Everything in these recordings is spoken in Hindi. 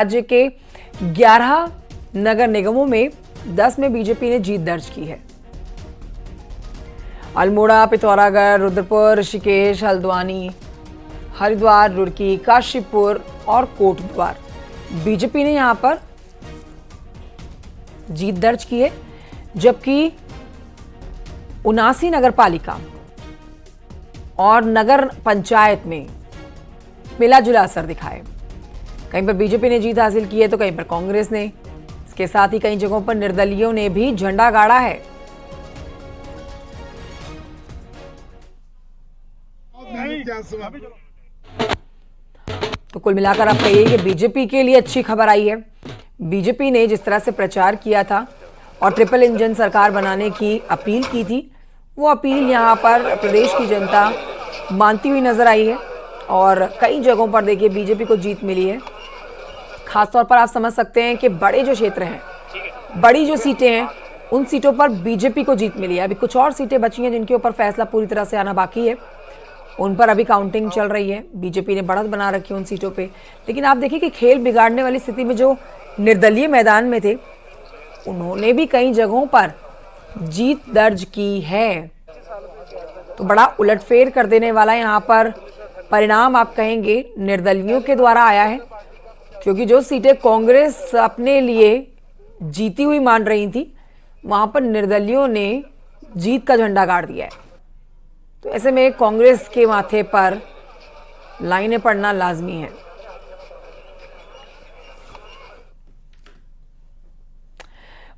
राज्य के 11 नगर निगमों में 10 में बीजेपी ने जीत दर्ज की है। अल्मोड़ा, पिथौरागढ़, रुद्रपुर, ऋषिकेश, हल्द्वानी, हरिद्वार, रुड़की, काशीपुर और कोटद्वार बीजेपी ने यहां पर जीत दर्ज की है, जबकि 79 नगर पालिका और नगर पंचायत में मिला जुला असर दिखा है। कहीं पर बीजेपी ने जीत हासिल की है तो कहीं पर कांग्रेस ने। इसके साथ ही कई जगहों पर निर्दलीयों ने भी झंडा गाड़ा है। तो कुल मिलाकर आप कहिए कि बीजेपी के लिए अच्छी खबर आई है। बीजेपी ने जिस तरह से प्रचार किया था और ट्रिपल इंजन सरकार बनाने की अपील की थी, वो अपील यहां पर प्रदेश की जनता मानती हुई नजर आई है और कई जगहों पर देखिए बीजेपी को जीत मिली है। खासतौर पर आप समझ सकते हैं कि बड़े जो क्षेत्र हैं, बड़ी जो सीटें हैं, उन सीटों पर बीजेपी को जीत मिली है। अभी कुछ और सीटें बची हैं जिनके ऊपर फैसला पूरी तरह से आना बाकी है, उन पर अभी काउंटिंग चल रही है। बीजेपी ने बढ़त बना रखी है उन सीटों पे। लेकिन आप देखिए कि खेल बिगाड़ने वाली स्थिति में जो निर्दलीय मैदान में थे, उन्होंने भी कई जगहों पर जीत दर्ज की है। तो बड़ा उलटफेर कर देने वाला यहाँ पर परिणाम आप कहेंगे निर्दलियों के द्वारा आया है, क्योंकि जो सीटें कांग्रेस अपने लिए जीती हुई मान रही थी, वहां पर निर्दलियों ने जीत का झंडा गाड़ दिया है। तो ऐसे में कांग्रेस के माथे पर लाइनें पड़ना लाजमी है।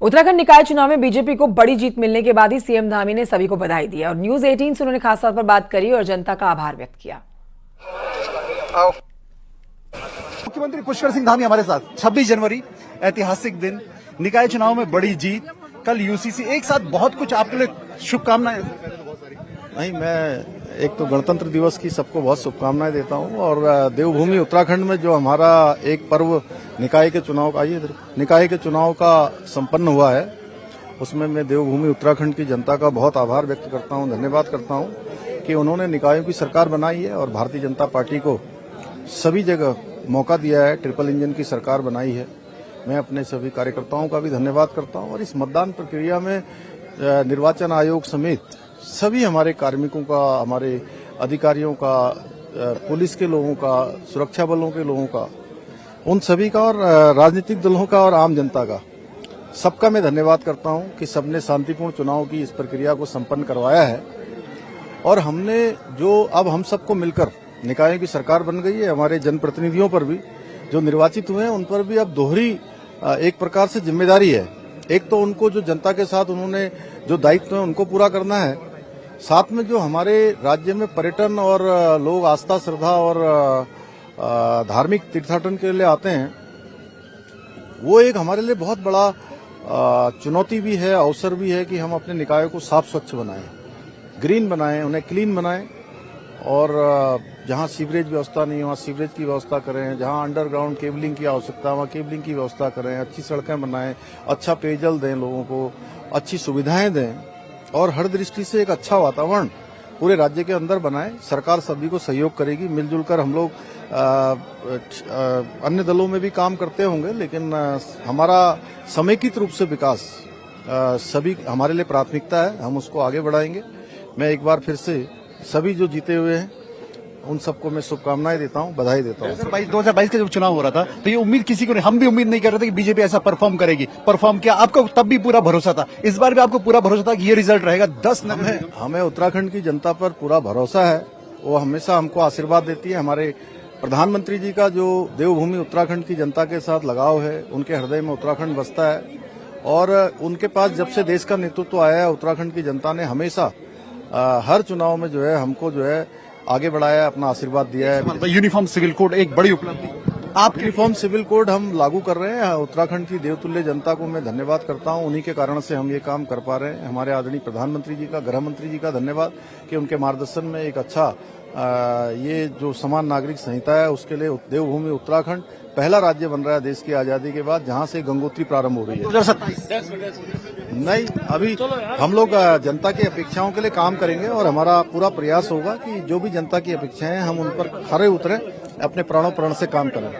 उत्तराखंड निकाय चुनाव में बीजेपी को बड़ी जीत मिलने के बाद ही सीएम धामी ने सभी को बधाई दी और न्यूज 18 से उन्होंने खासतौर पर बात करी और जनता का आभार व्यक्त किया। मुख्यमंत्री पुष्कर सिंह धामी हमारे साथ। 26 जनवरी ऐतिहासिक दिन, निकाय चुनाव में बड़ी जीत, कल यूसीसी, एक साथ बहुत कुछ आपके लिए शुभकामनाएं। नहीं, मैं एक तो गणतंत्र दिवस की सबको बहुत शुभकामनाएं देता हूं और देवभूमि उत्तराखंड में जो हमारा एक पर्व निकाय के चुनाव का संपन्न हुआ है, उसमें मैं देवभूमि उत्तराखंड की जनता का बहुत आभार व्यक्त करता हूं, धन्यवाद करता हूं कि उन्होंने निकायों की सरकार बनाई है और भारतीय जनता पार्टी को सभी जगह मौका दिया है, ट्रिपल इंजन की सरकार बनाई है। मैं अपने सभी कार्यकर्ताओं का भी धन्यवाद करता हूं और इस मतदान प्रक्रिया में निर्वाचन आयोग समेत सभी हमारे कार्मिकों का, हमारे अधिकारियों का, पुलिस के लोगों का, सुरक्षा बलों के लोगों का, उन सभी का और राजनीतिक दलों का और आम जनता का, सबका मैं धन्यवाद करता हूं कि सबने शांतिपूर्ण चुनाव की इस प्रक्रिया को संपन्न करवाया है। और हमने जो अब हम सबको मिलकर निकायों की सरकार बन गई है, हमारे जनप्रतिनिधियों पर भी जो निर्वाचित हुए हैं उन पर भी अब दोहरी एक प्रकार से जिम्मेदारी है। एक तो उनको जो जनता के साथ उन्होंने जो दायित्व है उनको पूरा करना है, साथ में जो हमारे राज्य में पर्यटन और लोग आस्था, श्रद्धा और धार्मिक तीर्थाटन के लिए आते हैं, वो एक हमारे लिए बहुत बड़ा चुनौती भी है, अवसर भी है कि हम अपने निकायों को साफ स्वच्छ बनाएं, ग्रीन बनाएं, उन्हें क्लीन बनाएं और जहां सीवरेज व्यवस्था नहीं है वहां सीवरेज की व्यवस्था करें, जहां अंडरग्राउंड केबलिंग की आवश्यकता है वहां केबलिंग की व्यवस्था करें, अच्छी सड़कें बनाएं, अच्छा पेयजल दें, लोगों को अच्छी सुविधाएं दें और हर दृष्टि से एक अच्छा वातावरण पूरे राज्य के अंदर बनाएं। सरकार सभी को सहयोग करेगी, मिलजुल कर हम लोग अन्य दलों में भी काम करते होंगे, लेकिन हमारा समेकित रूप से विकास सभी हमारे लिए प्राथमिकता है, हम उसको आगे बढ़ाएंगे। मैं एक बार फिर से सभी जो जीते हुए हैं उन सबको मैं शुभकामनाएं देता हूं, बधाई देता हूं। 2022 का जब चुनाव हो रहा था तो ये उम्मीद किसी को नहीं, हम भी उम्मीद नहीं कर रहे थे कि बीजेपी ऐसा परफॉर्म करेगी। परफॉर्म किया, आपको तब भी पूरा भरोसा था, इस बार भी आपको पूरा भरोसा था कि ये रिजल्ट रहेगा। 10 हमें उत्तराखंड की जनता पर पूरा भरोसा है, वो हमेशा हमको आशीर्वाद देती है। हमारे प्रधानमंत्री जी का जो देवभूमि उत्तराखंड की जनता के साथ लगाव है, उनके हृदय में उत्तराखंड बसता है और उनके पास जब से देश का नेतृत्व आया है, उत्तराखंड की जनता ने हमेशा हर चुनाव में जो है हमको जो है आगे बढ़ाया, अपना आशीर्वाद दिया है। यूनिफॉर्म सिविल कोड एक बड़ी उपलब्धि। आप यूनिफॉर्म सिविल कोड हम लागू कर रहे हैं। उत्तराखंड की देवतुल्य जनता को मैं धन्यवाद करता हूं, उन्हीं के कारण से हम ये काम कर पा रहे हैं। हमारे आदरणीय प्रधानमंत्री जी का, गृह मंत्री जी का धन्यवाद कि उनके मार्गदर्शन में एक अच्छा ये जो समान नागरिक संहिता है उसके लिए देवभूमि उत्तराखंड पहला राज्य बन रहा है देश की आजादी के बाद जहां से गंगोत्री प्रारंभ हो रही है। 2027 नहीं, अभी हम लोग जनता की अपेक्षाओं के लिए काम करेंगे और हमारा पूरा प्रयास होगा कि जो भी जनता की अपेक्षाएं हैं हम उन पर खरे उतरें, अपने प्राणों प्राण से काम करें।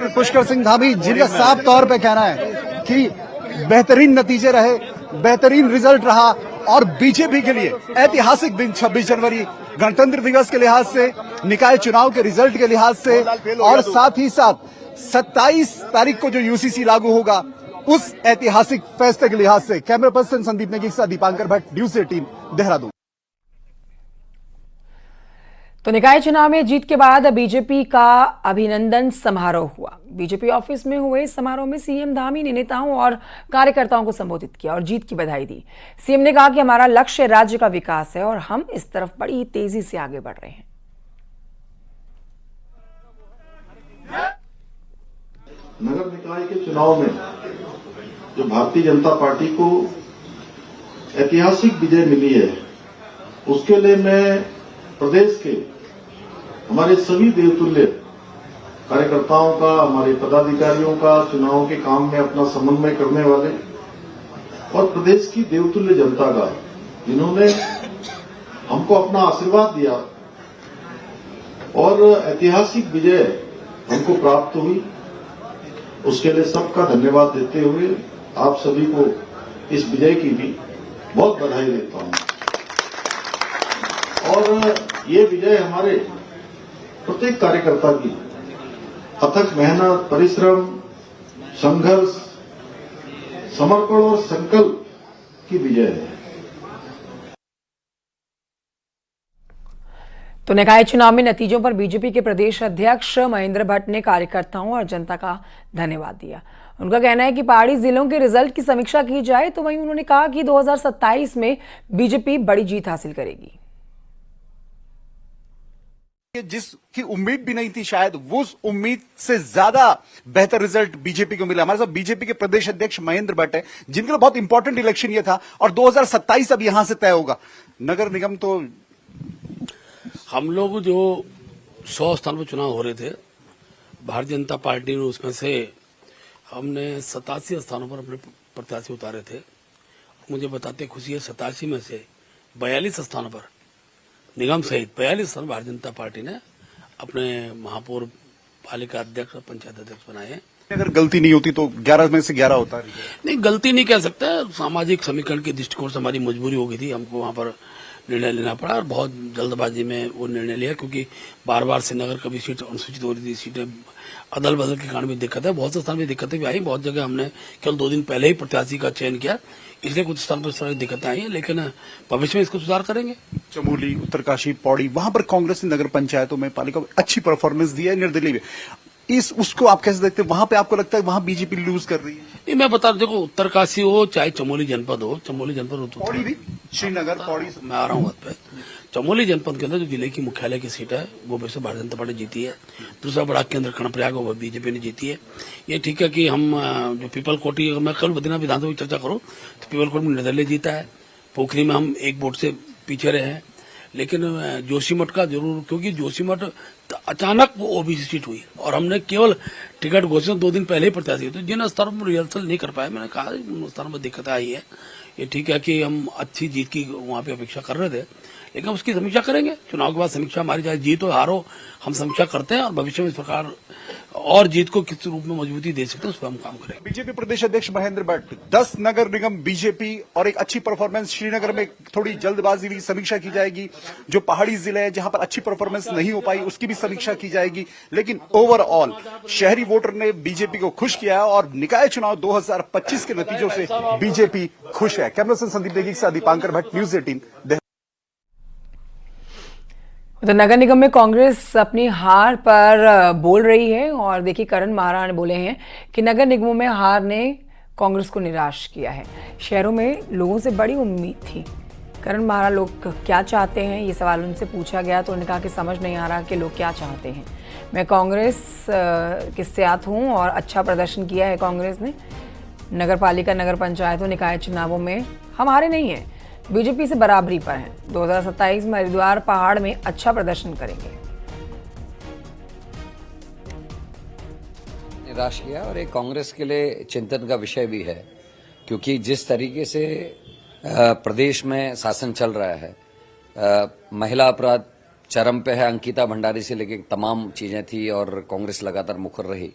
मुख्यमंत्री पुष्कर सिंह धामी, जिनका साफ तौर पे कहना है कि बेहतरीन नतीजे रहे, बेहतरीन रिजल्ट रहा और बीजेपी के लिए ऐतिहासिक दिन 26 जनवरी गणतंत्र दिवस के लिहाज से, निकाय चुनाव के रिजल्ट के लिहाज से और साथ ही साथ 27 तारीख को जो यूसीसी लागू होगा उस ऐतिहासिक फैसले के लिहाज से। कैमरा पर्सन संदीप नेगी के साथ दीपांकर भट्ट, न्यूज़ 18 देहरादून। तो निकाय चुनाव में जीत के बाद बीजेपी का अभिनंदन समारोह हुआ। बीजेपी ऑफिस में हुए इस समारोह में सीएम धामी ने नेताओं और कार्यकर्ताओं को संबोधित किया और जीत की बधाई दी। सीएम ने कहा कि हमारा लक्ष्य राज्य का विकास है और हम इस तरफ बड़ी तेजी से आगे बढ़ रहे हैं। नगर निकाय के चुनाव में जो भारतीय जनता पार्टी को ऐतिहासिक विजय मिली है, उसके लिए मैं प्रदेश के हमारे सभी देवतुल्य कार्यकर्ताओं का, हमारे पदाधिकारियों का, चुनावों के काम में अपना समन्वय करने वाले और प्रदेश की देवतुल्य जनता का, जिन्होंने हमको अपना आशीर्वाद दिया और ऐतिहासिक विजय हमको प्राप्त हुई, उसके लिए सबका धन्यवाद देते हुए आप सभी को इस विजय की भी बहुत बधाई देता हूं। और ये विजय हमारे प्रत्येक कार्यकर्ता की अथक मेहनत, परिश्रम, संघर्ष, समर्पण और संकल्प की विजय है। तो निकाय चुनाव में नतीजों पर बीजेपी के प्रदेश अध्यक्ष महेंद्र भट्ट ने कार्यकर्ताओं और जनता का धन्यवाद दिया। उनका कहना है कि पहाड़ी जिलों के रिजल्ट की समीक्षा की जाए, तो वहीं उन्होंने कहा कि 2027 में बीजेपी बड़ी जीत हासिल करेगी। जिसकी उम्मीद भी नहीं थी शायद, वो उस उम्मीद से ज्यादा बेहतर रिजल्ट बीजेपी को मिला। हमारे साथ बीजेपी के प्रदेश अध्यक्ष महेंद्र भट्ट है, जिनके लिए बहुत इंपॉर्टेंट इलेक्शन ये था और 2027 अब यहां से तय होगा। नगर निगम तो हम लोग जो 100 स्थान पर चुनाव हो रहे थे, भारतीय जनता पार्टी ने उसमें से हमने 87 स्थानों पर अपने प्रत्याशी उतारे थे। मुझे बताते खुशी है 87 में से 42 स्थानों पर निगम सहित 42 स्थान भारतीय जनता पार्टी ने अपने महापौर, पालिका अध्यक्ष और पंचायत अध्यक्ष बनाए हैं। अगर गलती नहीं होती तो 11 में से 11 होता है। नहीं, गलती नहीं कह सकता, सामाजिक समीकरण के दृष्टिकोण से हमारी मजबूरी हो गई थी, हमको वहां पर निर्णय लेना पड़ा और बहुत जल्दबाजी में वो निर्णय लिया, क्योंकि बार बार श्रीनगर कभी सीट अनुसूचित हो रही थी, सीटें अदल बदल के कारण भी दिक्कत है, बहुत से स्थान में दिक्कतें भी आई। बहुत जगह हमने केवल 2 दिन पहले ही प्रत्याशी का चयन किया, इसलिए कुछ स्थान पर सारी दिक्कतें आई हैं, लेकिन भविष्य में इसको सुधार करेंगे। चमोली, उत्तरकाशी, पौड़ी, वहां पर कांग्रेस ने नगर पंचायतों में, पालिका में अच्छी परफॉर्मेंस दी है। निर्दलीय में उसको आप कैसे देखते हैं? वहां पे आपको लगता है वहां बीजेपी लूज कर रही है? नहीं, मैं बता, देखो उत्तरकाशी हो चाहे चमोली जनपद हो, चमोली जनपद हो, पौड़ी भी, श्रीनगर, पौड़ी, मैं आ रहा हूँ बात पे। चमोली जनपद के अंदर जो जिले की मुख्यालय की सीट है वो वैसे भारतीय जनता पार्टी जीती है। दूसरा बड़ा केंद्र कर्णप्रयाग वो बीजेपी ने जीती है। ये ठीक है कि हम जो पीपल कोटी, अगर मैं कल बद्रीनाथ विधानसभा की चर्चा करूँ तो पीपल कोटी में निर्दलीय जीता है, पोखरी में हम 1 वोट से पीछे रहे हैं, लेकिन जोशीमठ का जरूर, क्योंकि जोशीमठ अचानक वो ओबीसी सीट हुई और हमने केवल टिकट घोषणा 2 दिन पहले ही प्रत्याशी, तो जिन स्तरों पर रिहर्सल नहीं कर पाए, मैंने कहा उन स्तरों पर दिक्कत आई है। ये ठीक है कि हम अच्छी जीत की वहां पे अपेक्षा कर रहे थे, लेकिन उसकी समीक्षा करेंगे। चुनाव के बाद समीक्षा हमारी, चाहे जीत हो हारो, हम समीक्षा करते हैं और भविष्य में इस प्रकार और जीत को किस रूप में मजबूती दे सकते हैं उस पर हम काम करेंगे। बीजेपी प्रदेश अध्यक्ष महेंद्र भट्ट, 10 नगर निगम बीजेपी और एक अच्छी परफॉर्मेंस। श्रीनगर में थोड़ी जल्दबाजी की समीक्षा की जाएगी, जो पहाड़ी जिले हैं जहां पर अच्छी परफॉर्मेंस नहीं हो पाई उसकी भी समीक्षा की जाएगी, लेकिन ओवरऑल शहरी वोटर ने बीजेपी को खुश किया है और निकाय चुनाव 2025 के नतीजों से बीजेपी खुश है। कैमरा पर्सन संदीप नेगी के साथ दीपांकर भट्ट, न्यूज़ 18। तो नगर निगम में कांग्रेस अपनी हार पर बोल रही है और देखिए करण माहरा ने बोले हैं कि नगर निगमों में हार ने कांग्रेस को निराश किया है। शहरों में लोगों से बड़ी उम्मीद थी। करण माहरा लोग क्या चाहते हैं, ये सवाल उनसे पूछा गया तो उन्होंने कहा कि समझ नहीं आ रहा कि लोग क्या चाहते हैं। मैं कांग्रेस के साथ हूँ और अच्छा प्रदर्शन किया है कांग्रेस ने। नगर पालिका, नगर पंचायतों, निकाय चुनावों में हम हारे नहीं हैं, बीजेपी से बराबरी पर हैं। 2027 में हरिद्वार पहाड़ में अच्छा प्रदर्शन करेंगे। निराश किया और एक कांग्रेस के लिए चिंतन का विषय भी है, क्योंकि जिस तरीके से प्रदेश में शासन चल रहा है, महिला अपराध चरम पे है, अंकिता भंडारी से लेकर तमाम चीजें थी और कांग्रेस लगातार मुखर रही।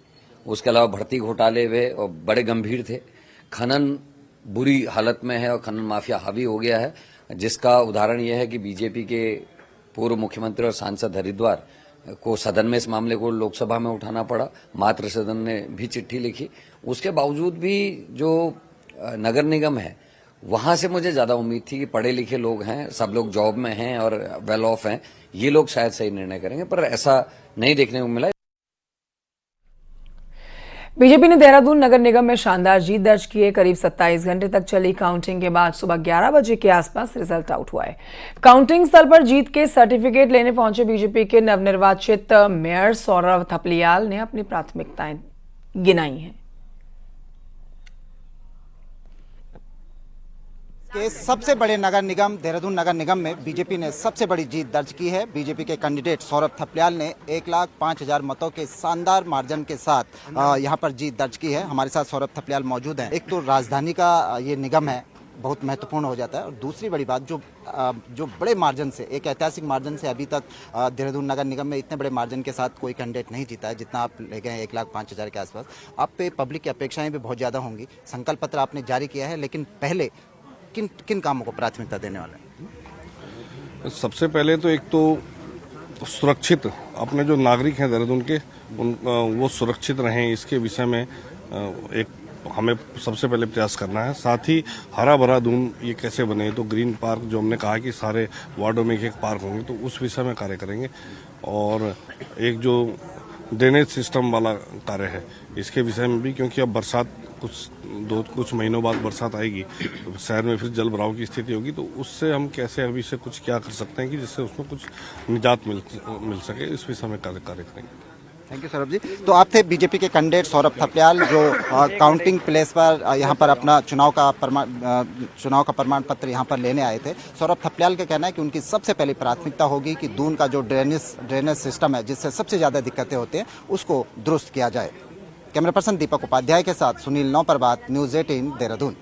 उसके अलावा भर्ती घोटाले हुए और बड़े गंभीर थे। खनन बुरी हालत में है और खनन माफिया हावी हो गया है, जिसका उदाहरण यह है कि बीजेपी के पूर्व मुख्यमंत्री और सांसद हरिद्वार को सदन में इस मामले को लोकसभा में उठाना पड़ा। मातृ सदन ने भी चिट्ठी लिखी। उसके बावजूद भी जो नगर निगम है वहां से मुझे ज्यादा उम्मीद थी कि पढ़े लिखे लोग हैं, सब लोग जॉब में हैं और वेल ऑफ हैं, ये लोग शायद सही निर्णय करेंगे, पर ऐसा नहीं देखने को मिला। बीजेपी ने देहरादून नगर निगम में शानदार जीत दर्ज की है। करीब 27 घंटे तक चली काउंटिंग के बाद सुबह 11 बजे के आसपास रिजल्ट आउट हुआ है। काउंटिंग स्थल पर जीत के सर्टिफिकेट लेने पहुंचे बीजेपी के नवनिर्वाचित मेयर सौरभ थपलियाल ने अपनी प्राथमिकताएं गिनाई हैं। के सबसे बड़े नगर निगम देहरादून नगर निगम में बीजेपी ने सबसे बड़ी जीत दर्ज की है। बीजेपी के कैंडिडेट सौरभ थपलियाल ने 1,05,000 मतों के शानदार मार्जिन के साथ यहां पर जीत दर्ज की है। हमारे साथ सौरभ थपलियाल मौजूद हैं। एक तो राजधानी का ये निगम है, बहुत महत्वपूर्ण हो जाता है, और दूसरी बड़ी बात जो बड़े मार्जिन से, एक ऐतिहासिक मार्जिन से अभी तक देहरादून नगर निगम में इतने बड़े मार्जिन के साथ कोई कैंडिडेट नहीं जीता है जितना आप ले गए हैं 1,05,000 के आसपास। आप पे पब्लिक की अपेक्षाएं भी बहुत ज़्यादा होंगी। संकल्प पत्र आपने जारी किया है, लेकिन पहले किन कामों को प्राथमिकता देने वाले हैं? सबसे पहले तो एक तो सुरक्षित, अपने जो नागरिक हैं देहरादून के वो सुरक्षित रहें, इसके विषय में एक हमें सबसे पहले प्रयास करना है। साथ ही हरा भरा दून ये कैसे बने, तो ग्रीन पार्क जो हमने कहा कि सारे वार्डों में एक पार्क होंगे, तो उस विषय में कार्य करेंगे। और एक जो ड्रेनेज सिस्टम वाला कार्य है इसके विषय में भी, क्योंकि अब बरसात कुछ महीनों बाद बरसात आएगी तो शहर में फिर जल भराव की स्थिति होगी, तो उससे हम कैसे अभी से कुछ क्या कर सकते हैं कि जिससे उसमें कुछ निजात मिल सके, इस विषय में कार्य करेंगे। Thank you Saurabh ji. तो आप थे बीजेपी के कैंडिडेट सौरभ थपलियाल, जो काउंटिंग प्लेस पर यहाँ पर अपना चुनाव का प्रमाण पत्र यहाँ पर लेने आए थे। सौरभ थपलियाल का कहना है कि उनकी सबसे पहली प्राथमिकता होगी कि दून का जो ड्रेनेज सिस्टम है, जिससे सबसे ज़्यादा दिक्कतें होती हैं, उसको दुरुस्त किया जाए। कैमरा पर्सन दीपक उपाध्याय के साथ सुनील नौपरबात, न्यूज़ 18 देहरादून।